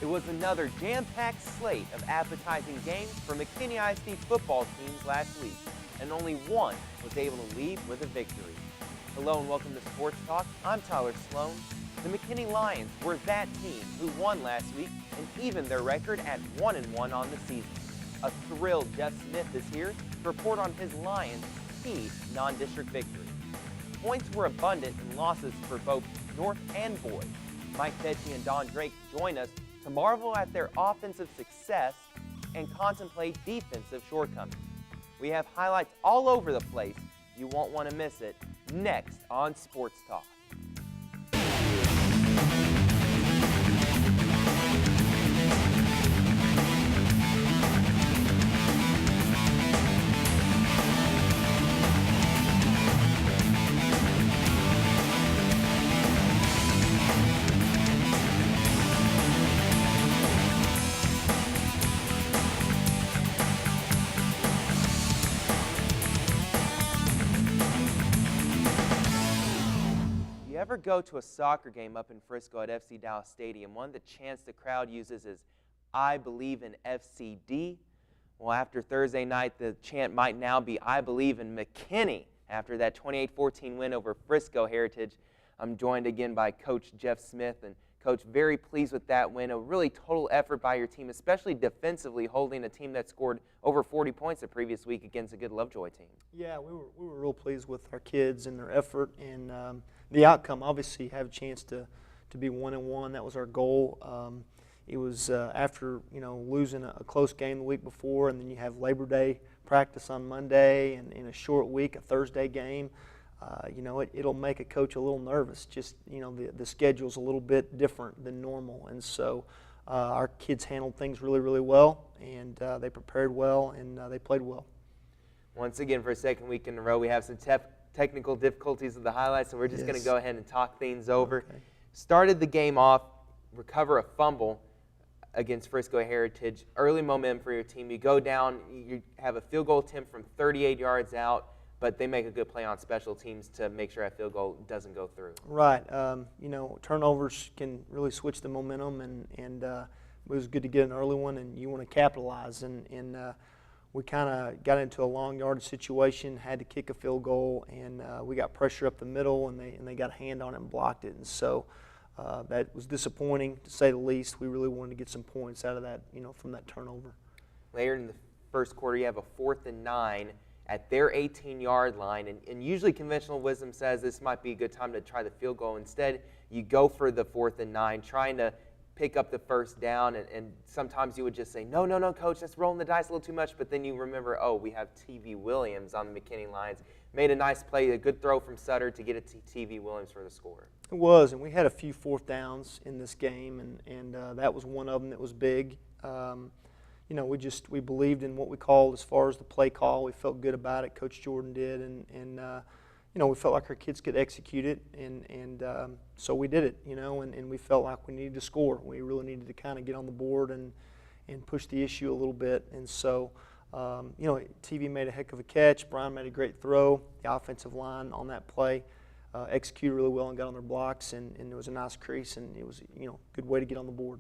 It was another jam-packed slate of appetizing games for McKinney ISD football teams last week, and only one was able to leave with a victory. Hello and welcome to Sports Talk. I'm Tyler Sloan. The McKinney Lions were that team who won last week and evened their record at 1-1 on the season. A thrilled Jeff Smith is here to report on his Lions' key non-district victory. Points were abundant in losses for both North and Boyd. Mike Fetchy and Don Drake join us to marvel at their offensive success and contemplate defensive shortcomings. We have highlights all over the place. You won't want to miss it. Next on Sports Talk. Ever go to a soccer game up in Frisco at FC Dallas Stadium? One of the chants the crowd uses is, "I believe in FCD." Well, after Thursday night, the chant might now be, "I believe in McKinney." After that 28-14 win over Frisco Heritage, I'm joined again by Coach Jeff Smith. And Coach, very pleased with that win. A really total effort by your team, especially defensively, holding a team that scored over 40 points the previous week against a good Lovejoy team. Yeah, we were real pleased with our kids and their effort and the outcome. Obviously, have a chance to be 1-1. That was our goal. It was after losing a close game the week before, and then you have Labor Day practice on Monday, and in a short week, a Thursday game. It'll make a coach a little nervous. Just the schedule's a little bit different than normal, and so our kids handled things really, really well, and they prepared well, and they played well. Once again, for a second week in a row, we have some technical difficulties of the highlights, so we're just going to go ahead and talk things over. Okay. Started the game off, recover a fumble against Frisco Heritage. Early momentum for your team. You go down, you have a field goal attempt from 38 yards out, but they make a good play on special teams to make sure that field goal doesn't go through. Right. Turnovers can really switch the momentum, and it was good to get an early one, and you want to capitalize. And we kind of got into a long yardage situation, had to kick a field goal, and we got pressure up the middle, and they got a hand on it and blocked it. And so that was disappointing, to say the least. We really wanted to get some points out of that, from that turnover. Later in the first quarter, you have a 4th and 9 at their 18-yard line, and usually conventional wisdom says this might be a good time to try the field goal. Instead, you go for the 4th and 9, trying to pick up the first down, and sometimes you would just say, no, Coach, that's rolling the dice a little too much, but then you remember, oh, we have T.V. Williams on the McKinney Lions. Made a nice play, a good throw from Sutter to get it to T.V. Williams for the score. It was, and we had a few 4th downs in this game, and that was one of them that was big. We believed in what we called as far as the play call. We felt good about it. Coach Jordan did, and we felt like our kids could execute it, and so we did it, and we felt like we needed to score. We really needed to kind of get on the board and push the issue a little bit, and so, TV made a heck of a catch. Brian made a great throw. The offensive line on that play executed really well and got on their blocks, and it was a nice crease, and it was, a good way to get on the board.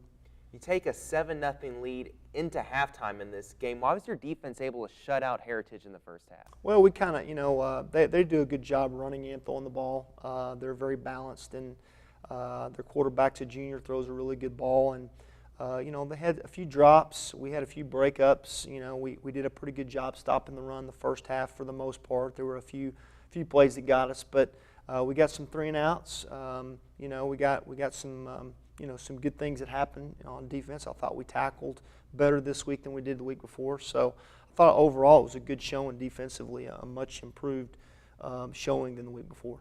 You take a 7-0 lead into halftime in this game. Why was your defense able to shut out Heritage in the first half? Well, we kind of, they do a good job running in, throwing the ball. They're very balanced, and their quarterback's a junior, throws a really good ball. And, they had a few drops. We had a few breakups. We did a pretty good job stopping the run the first half for the most part. There were a few plays that got us, but we got some 3-and-outs. We got some some good things that happened on defense. I thought we tackled better this week than we did the week before. So I thought overall it was a good showing defensively, a much improved showing than the week before.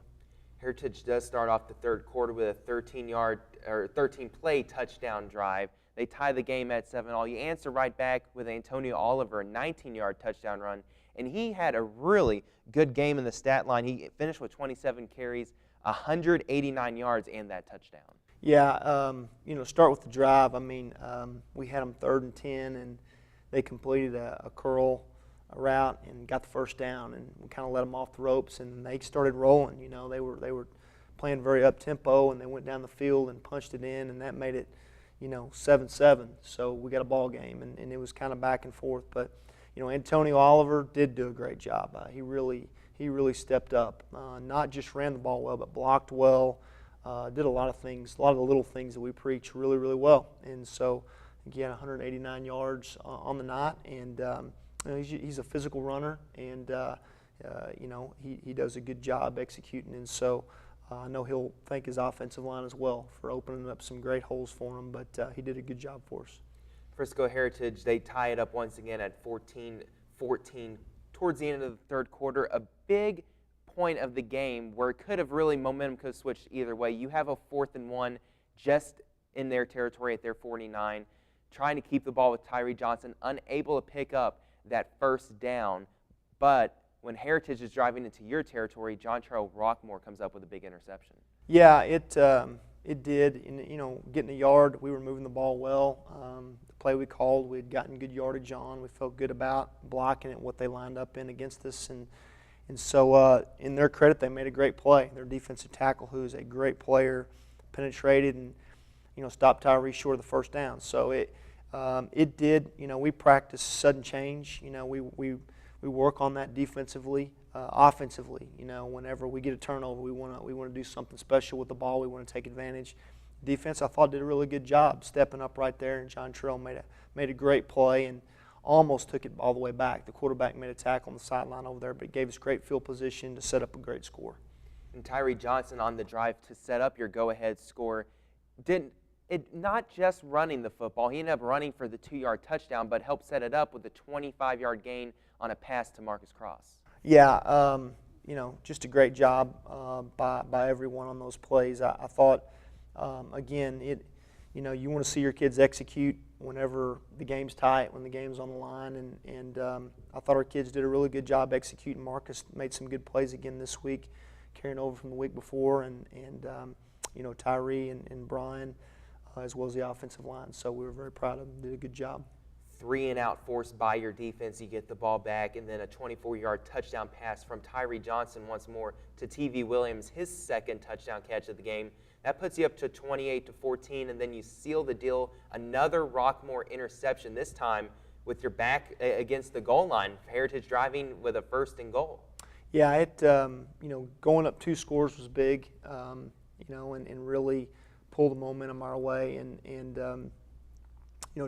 Heritage does start off the third quarter with a 13-play touchdown drive. They tie the game at 7-all. You answer right back with Antonio Oliver, a 19-yard touchdown run, and he had a really good game in the stat line. He finished with 27 carries, 189 yards, and that touchdown. Yeah, start with the drive. We had them 3rd and 10, and they completed a curl route and got the first down, and we kind of let them off the ropes, and they started rolling. They were playing very up tempo, and they went down the field and punched it in, and that made it 7-7. So we got a ball game, and it was kind of back and forth. But Antonio Oliver did do a great job. He really stepped up. Not just ran the ball well, but blocked well. Did a lot of things, a lot of the little things that we preach really, really well. And so, again, 189 yards on the night, and he's a physical runner, and he does a good job executing. And so I know he'll thank his offensive line as well for opening up some great holes for him, but he did a good job for us. Frisco Heritage, they tie it up once again at 14-14 towards the end of the third quarter. A big point of the game where it could have really, momentum could have switched either way. You have a 4th and 1 just in their territory at their 49, trying to keep the ball with Tyree Johnson, unable to pick up that first down. But when Heritage is driving into your territory, Jontrell Rockmore comes up with a big interception. Yeah, it did. Getting a yard, we were moving the ball well. The play we called, we had gotten good yardage on. We felt good about blocking it, what they lined up in against us. And so, in their credit, they made a great play. Their defensive tackle, who's a great player, penetrated and stopped Tyree short of the first down. So it did. We practice sudden change. We work on that defensively, offensively. Whenever we get a turnover, we want to do something special with the ball. We want to take advantage. Defense, I thought, did a really good job stepping up right there, and Jontrell made a great play and almost took it all the way back. The quarterback made a tackle on the sideline over there, but it gave us great field position to set up a great score. And Tyree Johnson on the drive to set up your go-ahead score didn't. Not just running the football. He ended up running for the 2-yard touchdown, but helped set it up with a 25-yard gain on a pass to Marcus Cross. Yeah, just a great job by everyone on those plays. I thought, again, you want to see your kids execute whenever the game's tight, when the game's on the line, and I thought our kids did a really good job executing. Marcus made some good plays again this week, carrying over from the week before, and Tyree and Brian, as well as the offensive line. So we were very proud of them. Did a good job. 3-and-out forced by your defense. You get the ball back, and then a 24-yard touchdown pass from Tyree Johnson once more to T.V. Williams, his second touchdown catch of the game. That puts you up to 28-14, and then you seal the deal. Another Rockmore interception, this time with your back against the goal line. Heritage driving with a 1st and goal. Yeah, going up 2 scores was big, and really pull the momentum our way, and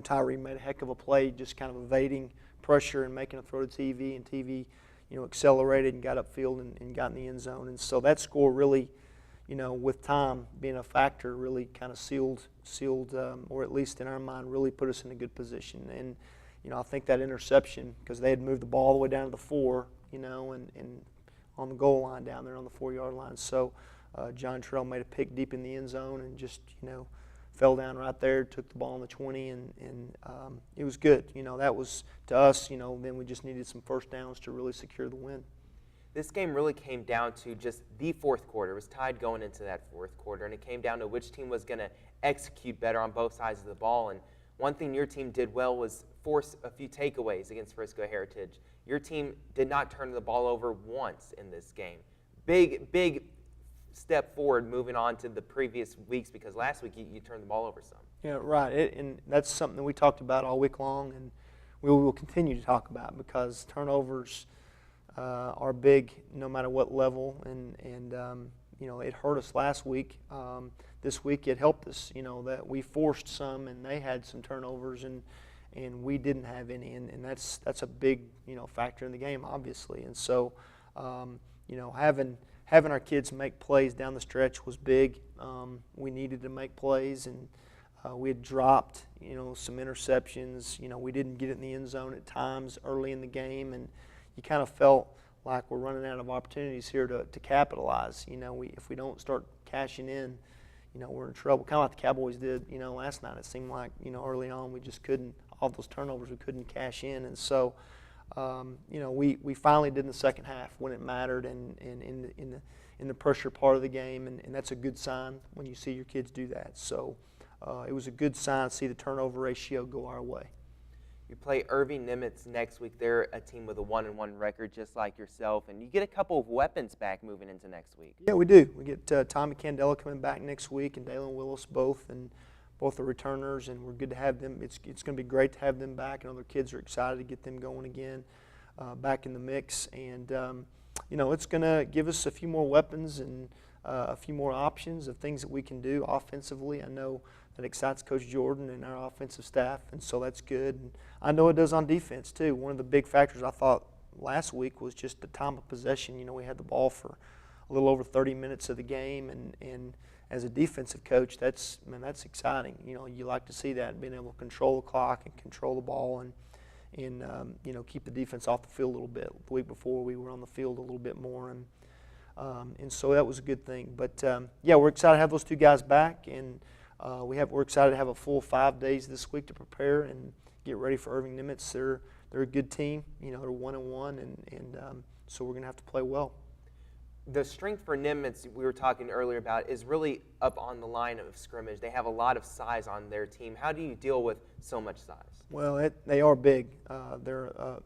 Tyree made a heck of a play, just kind of evading pressure and making a throw to TV, and TV, accelerated and got upfield and got in the end zone. And so that score really, with time being a factor, really kind of sealed, or at least in our mind, really put us in a good position. And, I think that interception, because they had moved the ball all the way down to the 4, and on the goal line down there on the 4-yard line. So Jontrell made a pick deep in the end zone and just, fell down right there, took the ball on the 20, and it was good. That was, to us, then we just needed some first downs to really secure the win. This game really came down to just the 4th quarter. It was tied going into that 4th quarter, and it came down to which team was going to execute better on both sides of the ball. And one thing your team did well was force a few takeaways against Frisco Heritage. Your team did not turn the ball over once in this game. Big step forward moving on to the previous weeks, because last week you turned the ball over some. Yeah, right. And that's something that we talked about all week long, and we will continue to talk about, because turnovers are big no matter what level, and it hurt us last week. This week it helped us, that we forced some and they had some turnovers, and we didn't have any, and that's a big factor in the game, obviously. And so having our kids make plays down the stretch was big. We needed to make plays, and we had dropped some interceptions. We didn't get it in the end zone at times early in the game, and you kind of felt like we're running out of opportunities here to capitalize. If we don't start cashing in, we're in trouble. Kind of like the Cowboys did, last night. It seemed like, early on we just couldn't, all those turnovers, we couldn't cash in. And so, we finally did in the second half when it mattered, and in the pressure part of the game, and that's a good sign when you see your kids do that. So it was a good sign to see the turnover ratio go our way. You play Irving Nimitz next week. They're a team with a 1-1 record, just like yourself, and you get a couple of weapons back moving into next week. Yeah, we do. We get Tommy Candela coming back next week, and Dalen Willis both, and both the returners, and we're good to have them. It's going to be great to have them back, and other kids are excited to get them going again, back in the mix. And it's going to give us a few more weapons and a few more options of things that we can do offensively. I know that excites Coach Jordan and our offensive staff, and so that's good. And I know it does on defense too. One of the big factors I thought last week was just the time of possession. We had the ball for a little over 30 minutes of the game, and as a defensive coach, that's exciting. You like to see that, being able to control the clock and control the ball and keep the defense off the field a little bit. The week before, we were on the field a little bit more, and so that was a good thing. But we're excited to have those two guys back, and we're excited to have a full 5 days this week to prepare and get ready for Irving Nimitz. They're a good team. They're 1-1, and so we're going to have to play well. The strength for Nimitz we were talking earlier about is really up on the line of scrimmage. They have a lot of size on their team. How do you deal with so much size? Well, they are big. They're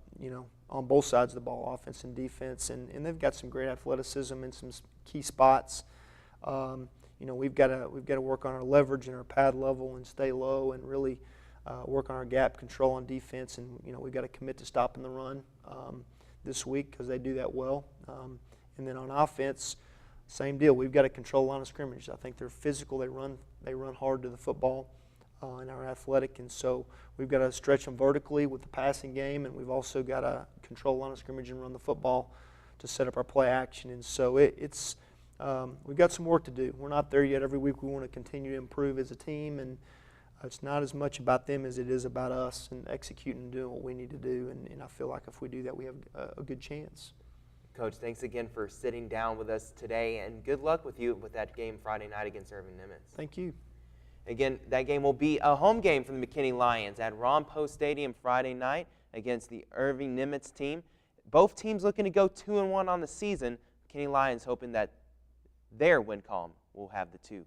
on both sides of the ball, offense and defense, and they've got some great athleticism in some key spots. We've got to work on our leverage and our pad level and stay low and really work on our gap control on defense. And we've got to commit to stopping the run this week because they do that well. And then on offense, same deal. We've got to control line of scrimmage. I think they're physical. They run hard to the football and are athletic. And so we've got to stretch them vertically with the passing game, and we've also got to control line of scrimmage and run the football to set up our play action. And so we've got some work to do. We're not there yet. Every week we want to continue to improve as a team, and it's not as much about them as it is about us and executing and doing what we need to do. And I feel like if we do that, we have a good chance. Coach, thanks again for sitting down with us today, and good luck with you with that game Friday night against Irving Nimitz. Thank you. Again, that game will be a home game for the McKinney Lions at Ron Post Stadium Friday night against the Irving Nimitz team. Both teams looking to go 2-1 on the season. McKinney Lions hoping that their win column will have the 2.